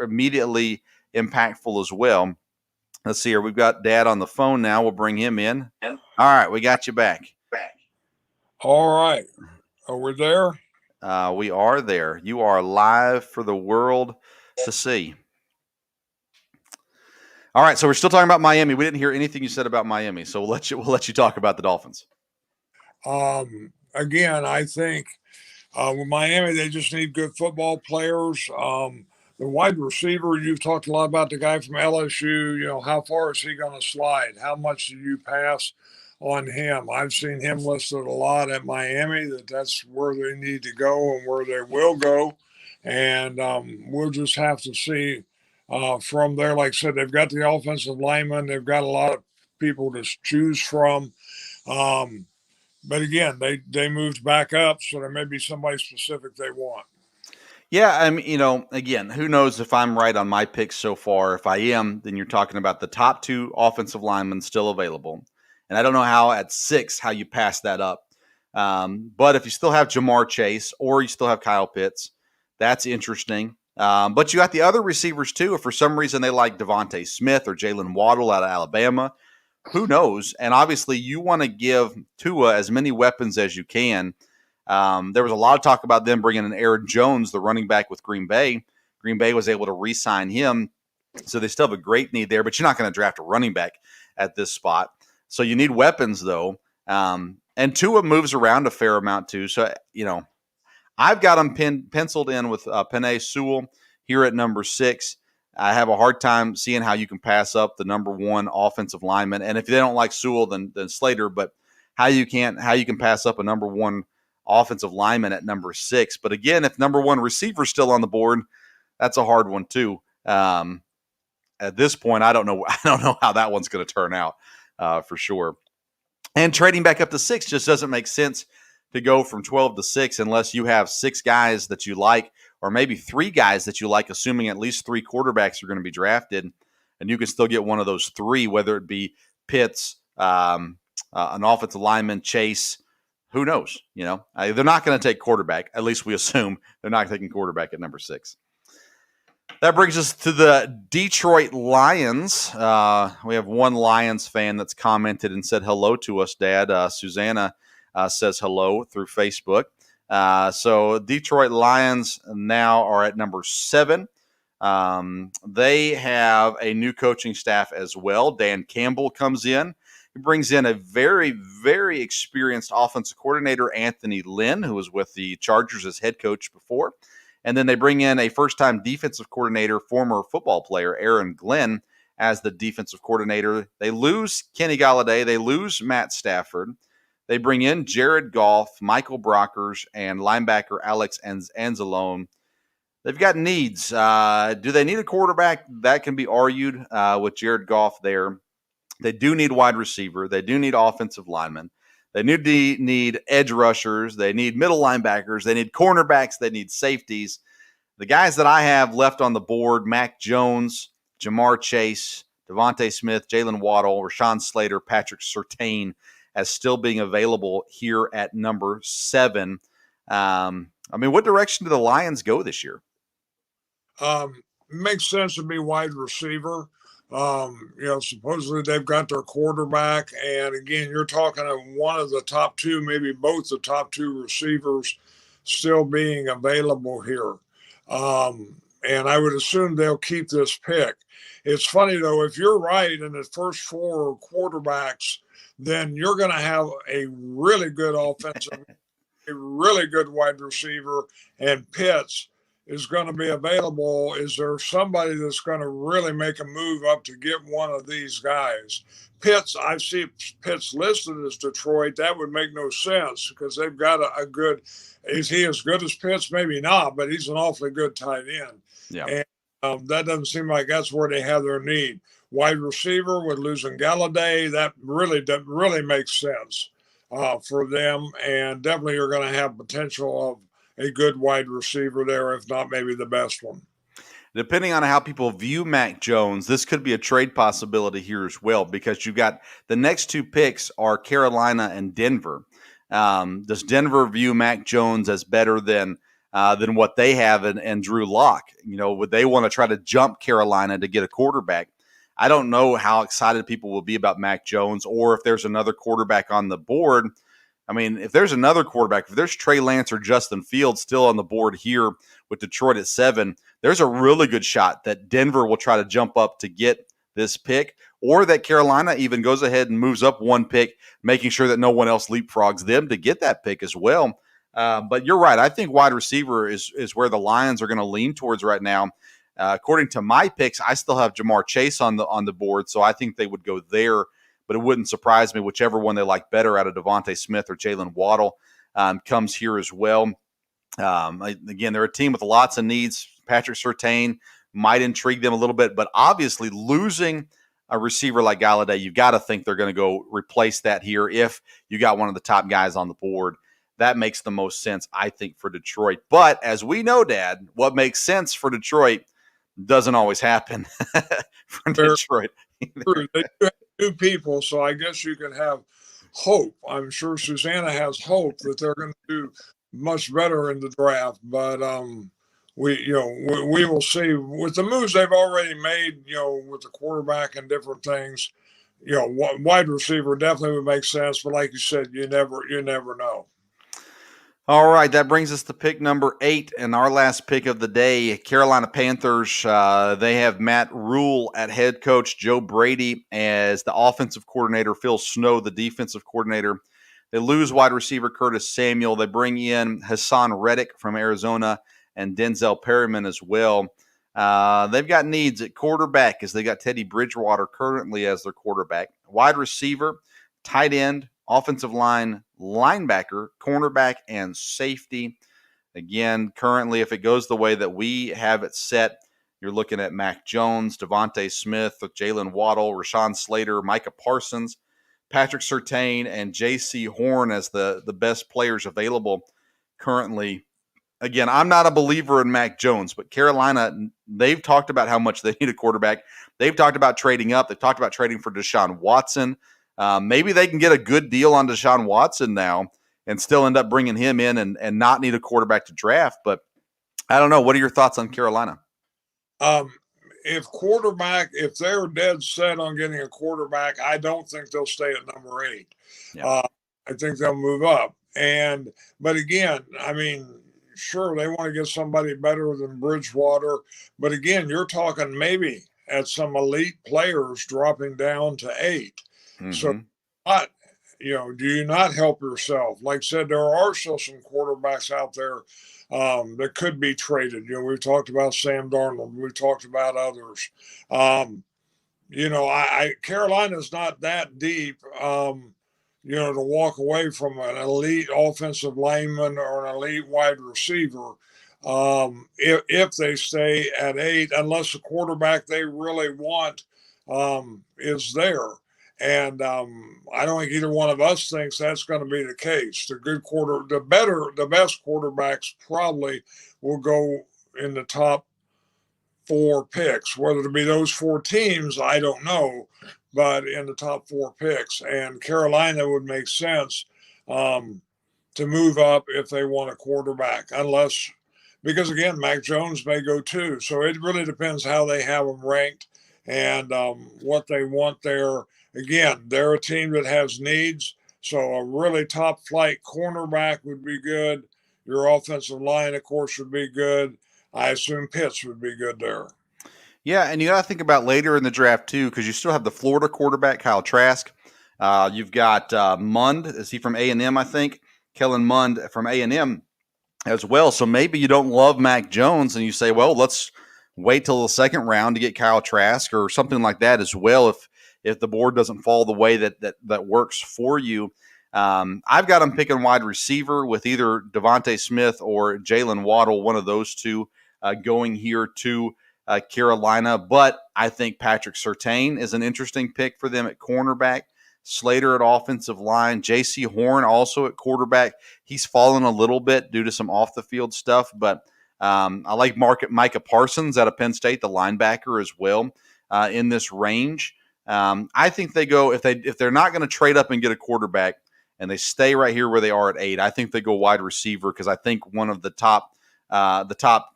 immediately impactful as well. Let's see here. We've got Dad on the phone now. We'll bring him in. All right, we got you back. All right. Are we there? We are there. You are live for the world to see. All right, so we're still talking about Miami. We didn't hear anything you said about Miami, so we'll let you talk about the Dolphins. Again, I think with Miami, they just need good football players. The wide receiver, you've talked a lot about the guy from LSU. How far is he going to slide? How much do you pass on him? I've seen him listed a lot at Miami, that's where they need to go and where they will go. And we'll just have to see from there. Like I said, they've got the offensive lineman. They've got a lot of people to choose from. But again, they moved back up, so there may be somebody specific they want. Yeah, I mean, again, who knows if I'm right on my picks so far. If I am, then you're talking about the top 2 offensive linemen still available. And I don't know how at 6, how you pass that up. But if you still have Jamar Chase or you still have Kyle Pitts, that's interesting. But you got the other receivers too. If for some reason they like Devontae Smith or Jalen Waddle out of Alabama, who knows? And obviously you want to give Tua as many weapons as you can. There was a lot of talk about them bringing in Aaron Jones, the running back with Green Bay. Green Bay was able to re-sign him. So they still have a great need there, but you're not going to draft a running back at this spot. So you need weapons, though. And Tua moves around a fair amount, too. So, I've got him penciled in with Penei Sewell here at number 6. I have a hard time seeing how you can pass up the number 1 offensive lineman. And if they don't like Sewell, then Slater. But how you can pass up a number 1 offensive lineman at number 6. But again, if number 1 receiver is still on the board, that's a hard one, too. At this point, I don't know how that one's going to turn out. For sure. And trading back up to 6 just doesn't make sense to go from 12 to 6 unless you have 6 guys that you like, or maybe 3 guys that you like, assuming at least 3 quarterbacks are going to be drafted, and you can still get one of those 3, whether it be Pitts, an offensive lineman, Chase, who knows? They're not going to take quarterback. At least we assume they're not taking quarterback at number 6. That brings us to the Detroit Lions. We have one Lions fan that's commented and said hello to us, Dad. Susanna says hello through Facebook. So Detroit Lions now are at number 7. They have a new coaching staff as well. Dan Campbell comes in. He brings in a very, very experienced offensive coordinator, Anthony Lynn, who was with the Chargers as head coach before. And then they bring in a first-time defensive coordinator, former football player, Aaron Glenn, as the defensive coordinator. They lose Kenny Galladay. They lose Matt Stafford. They bring in Jared Goff, Michael Brockers, and linebacker Alex Anzalone. They've got needs. Do they need a quarterback? That can be argued with Jared Goff there. They do need wide receiver. They do need offensive linemen. They need edge rushers. They need middle linebackers. They need cornerbacks. They need safeties. The guys that I have left on the board, Mac Jones, Jamar Chase, Devontae Smith, Jalen Waddle, Rashawn Slater, Patrick Surtain, as still being available here at number 7. What direction do the Lions go this year? Makes sense to be wide receiver. Supposedly they've got their quarterback, and again, you're talking of one of the top two, maybe both the top two receivers still being available here. And I would assume they'll keep this pick. It's funny though, if you're right in the first four quarterbacks, then you're going to have a really good offensive, a really good wide receiver, and Pitts is going to be available. Is there somebody that's going to really make a move up to get one of these guys? Pitts, I see Pitts listed as Detroit. That would make no sense because they've got a good. Is he as good as Pitts? Maybe not, but he's an awfully good tight end. Yeah. And that doesn't seem like that's where they have their need. Wide receiver with losing Galladay, that really makes sense for them, and definitely you're going to have potential of a good wide receiver there, if not maybe the best one. Depending on how people view Mac Jones, this could be a trade possibility here as well, because you've got the next two picks are Carolina and Denver. Does Denver view Mac Jones as better than what they have and Drew Lock? Would they want to try to jump Carolina to get a quarterback? I don't know how excited people will be about Mac Jones, or if there's another quarterback on the board. I mean, if there's another quarterback, if there's Trey Lance or Justin Fields still on the board here with Detroit at 7, there's a really good shot that Denver will try to jump up to get this pick, or that Carolina even goes ahead and moves up one pick, making sure that no one else leapfrogs them to get that pick as well. But you're right. I think wide receiver is where the Lions are going to lean towards right now. According to my picks, I still have Jamar Chase on the board, so I think they would go there. But it wouldn't surprise me whichever one they like better out of Devontae Smith or Jalen Waddle comes here as well. Again, they're a team with lots of needs. Patrick Surtain might intrigue them a little bit, but obviously losing a receiver like Galladay, you've got to think they're going to go replace that here if you got one of the top guys on the board. That makes the most sense, I think, for Detroit. But as we know, Dad, what makes sense for Detroit doesn't always happen for Detroit. They do have two people, so I guess you can have hope. I'm sure Susanna has hope that they're going to do much better in the draft. But we will see with the moves they've already made. With the quarterback and different things. Wide receiver definitely would make sense, but like you said, you never know. All right, that brings us to pick number 8 and our last pick of the day, Carolina Panthers. They have Matt Rule at head coach, Joe Brady as the offensive coordinator, Phil Snow the defensive coordinator. They lose wide receiver Curtis Samuel. They bring in Hassan Reddick from Arizona and Denzel Perryman as well. They've got needs at quarterback as they got Teddy Bridgewater currently as their quarterback. Wide receiver, tight end, offensive line, linebacker, cornerback, and safety. Again, currently, if it goes the way that we have it set, you're looking at Mac Jones, Devontae Smith, Jalen Waddle, Rashawn Slater, Micah Parsons, Patrick Surtain, and J.C. Horn as the best players available currently. Again, I'm not a believer in Mac Jones, but Carolina, they've talked about how much they need a quarterback. They've talked about trading up. They've talked about trading for Deshaun Watson. Maybe they can get a good deal on Deshaun Watson now and still end up bringing him in and not need a quarterback to draft. But I don't know. What are your thoughts on Carolina? If they're dead set on getting a quarterback, I don't think they'll stay at number 8. Yeah. I think they'll move up. But again, I mean, sure, they want to get somebody better than Bridgewater. But again, you're talking maybe at some elite players dropping down to 8. Mm-hmm. So, do you not help yourself? Like I said, there are still some quarterbacks out there that could be traded. We've talked about Sam Darnold. We've talked about others. Carolina's not that deep, to walk away from an elite offensive lineman or an elite wide receiver if they stay at 8, unless the quarterback they really want is there. And I don't think either one of us thinks that's going to be the case. The best quarterbacks probably will go in the top 4 picks. Whether to be those 4 teams, I don't know, but in the top 4 picks. And Carolina would make sense to move up if they want a quarterback, because again, Mac Jones may go too. So it really depends how they have them ranked. and what they want there. Again, they're a team that has needs, so a really top flight cornerback would be good. Your offensive line, of course, would be good. I assume Pitts would be good there. Yeah, and you got to think about later in the draft too, because you still have the Florida quarterback Kyle Trask. You've got Mund. Is he from A&M? I think Kellen Mund from A&M as well. So maybe you don't love Mac Jones, and you say, well, let's wait till the second round to get Kyle Trask or something like that as well. If the board doesn't fall the way that works for you. I've got them picking wide receiver with either Devontae Smith or Jalen Waddle, one of those two, going here to Carolina. But I think Patrick Surtain is an interesting pick for them at cornerback. Slater at offensive line. J.C. Horn also at quarterback. He's fallen a little bit due to some off-the-field stuff, but I like Micah Parsons out of Penn State, the linebacker as well, in this range. I think they go if they're not going to trade up and get a quarterback and they stay right here where they are at 8. I think they go wide receiver because I think one of the top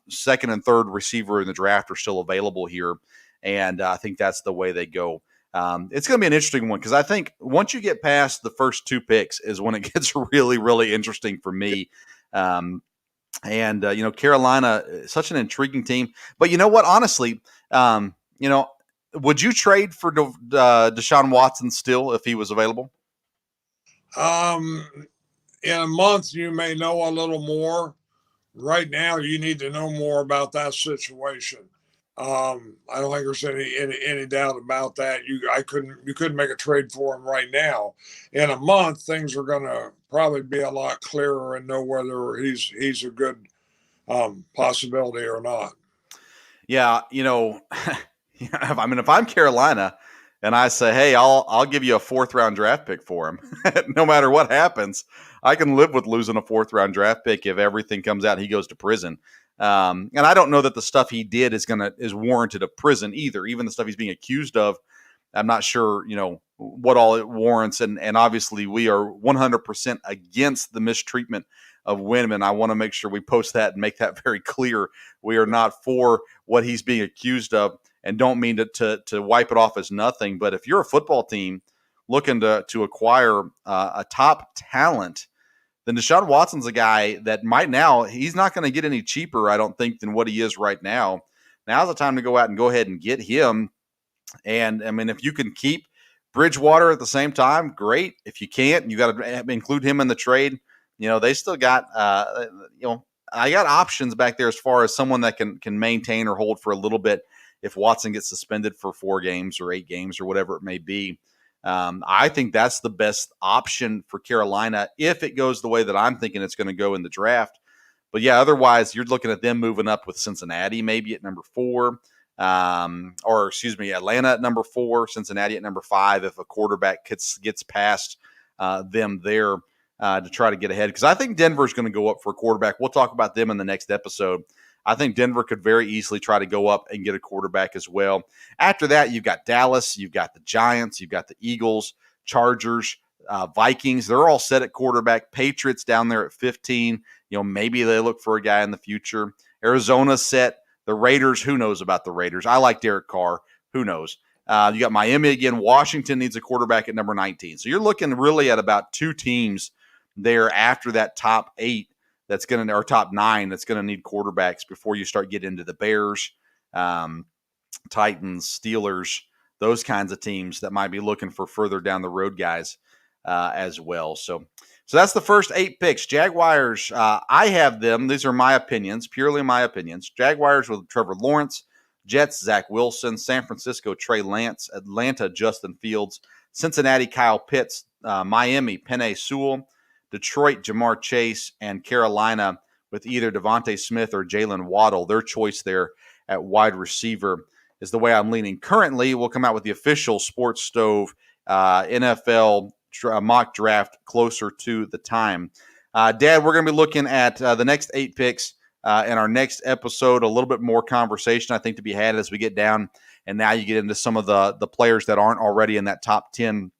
second and third receiver in the draft are still available here, and I think that's the way they go. It's going to be an interesting one because I think once you get past the first 2 picks is when it gets really, really interesting for me. Carolina, such an intriguing team. But you know what? Honestly, would you trade for Deshaun Watson still if he was available? In a month, you may know a little more. Right now, you need to know more about that situation. I don't think there's any doubt about that. You couldn't make a trade for him right now. In a month, things are going to probably be a lot clearer and know whether he's a good possibility or not. Yeah, if I'm Carolina and I say, hey, I'll give you a 4th round draft pick for him, no matter what happens, I can live with losing a 4th round draft pick if everything comes out he goes to prison. And I don't know that the stuff he did is warranted of prison either. Even the stuff he's being accused of, I'm not sure, what all it warrants. And obviously we are 100% against the mistreatment of women. I want to make sure we post that and make that very clear. We are not for what he's being accused of, and don't mean to wipe it off as nothing. But if you're a football team looking to acquire a top talent, then Deshaun Watson's a guy that he's not going to get any cheaper, I don't think, than what he is right now. Now's the time to go out and go ahead and get him. And I mean, if you can keep Bridgewater at the same time, great. If you can't, you got to include him in the trade. They still got, I got options back there as far as someone that can maintain or hold for a little bit if Watson gets suspended for 4 games or 8 games or whatever it may be. I think that's the best option for Carolina if it goes the way that I'm thinking it's going to go in the draft. But yeah, otherwise you're looking at them moving up with Cincinnati maybe at number 4, Atlanta at number 4, Cincinnati at number 5 if a quarterback gets past them there to try to get ahead. Because I think Denver's going to go up for a quarterback. We'll talk about them in the next episode. I think Denver could very easily try to go up and get a quarterback as well. After that, you've got Dallas, you've got the Giants, you've got the Eagles, Chargers, Vikings. They're all set at quarterback. Patriots down there at 15. Maybe they look for a guy in the future. Arizona's set. The Raiders, who knows about the Raiders? I like Derek Carr. Who knows? You got Miami again. Washington needs a quarterback at number 19. So you're looking really at about 2 teams there after that top 8 or top 9 that's going to need quarterbacks before you start getting into the Bears, Titans, Steelers, those kinds of teams that might be looking for further down the road guys as well. So that's the first 8 picks. Jaguars, I have them. These are my opinions, purely my opinions. Jaguars with Trevor Lawrence, Jets, Zach Wilson, San Francisco, Trey Lance, Atlanta, Justin Fields, Cincinnati, Kyle Pitts, Miami, Penei Sewell, Detroit, Jamar Chase, and Carolina with either Devontae Smith or Jalen Waddle. Their choice there at wide receiver is the way I'm leaning. Currently, we'll come out with the official Sports Stove NFL mock draft closer to the time. Dad, we're going to be looking at the next 8 picks in our next episode. A little bit more conversation, I think, to be had as we get down. And now you get into some of the players that aren't already in that top 10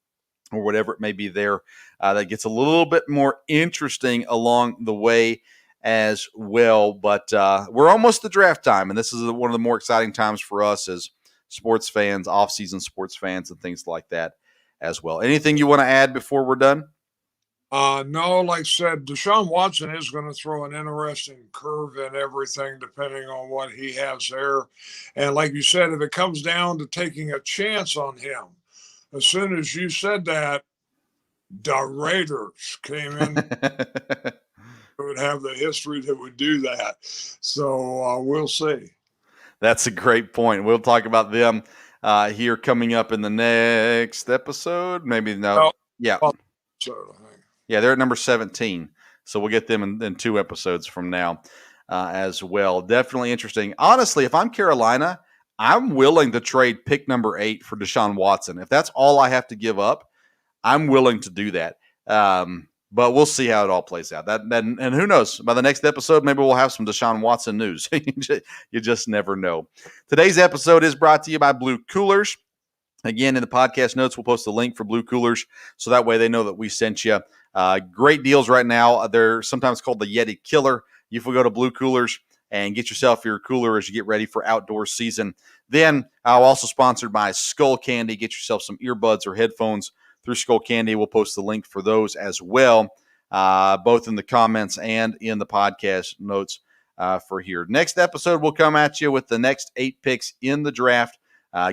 or whatever it may be there. That gets a little bit more interesting along the way as well. But we're almost to draft time, and this is one of the more exciting times for us as sports fans, off-season sports fans, and things like that as well. Anything you want to add before we're done? No, like I said, Deshaun Watson is going to throw an interesting curve in everything depending on what he has there. And like you said, if it comes down to taking a chance on him, as soon as you said that, the Raiders came in, would have the history that would do that. So we'll see. That's a great point. We'll talk about them here coming up in the next episode. Maybe no. Yeah. Yeah, they're at number 17. So we'll get them in 2 episodes from now as well. Definitely interesting. Honestly, if I'm Carolina, I'm willing to trade pick number 8 for Deshaun Watson. If that's all I have to give up, I'm willing to do that. But we'll see how it all plays out. And who knows? By the next episode, maybe we'll have some Deshaun Watson news. You just never know. Today's episode is brought to you by Blue Coolers. Again, in the podcast notes, we'll post a link for Blue Coolers, so that way they know that we sent you. Great deals right now. They're sometimes called the Yeti Killer. You can go to Blue Coolers and get yourself your cooler as you get ready for outdoor season. Then, also sponsored by Skull Candy. Get yourself some earbuds or headphones through Skull Candy. We'll post the link for those as well, both in the comments and in the podcast notes for here. Next episode, we'll come at you with the next 8 picks in the draft.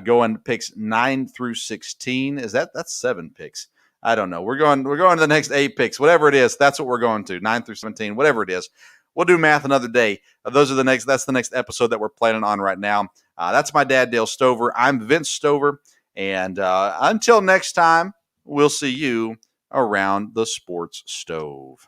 Going picks 9 through 16. That's 7 picks? I don't know. We're going to the next 8 picks, whatever it is. That's what we're going to, 9 through 17, whatever it is. We'll do math another day. That's the next episode that we're planning on right now. That's my dad, Dale Stover. I'm Vince Stover, and until next time, we'll see you around the sports stove.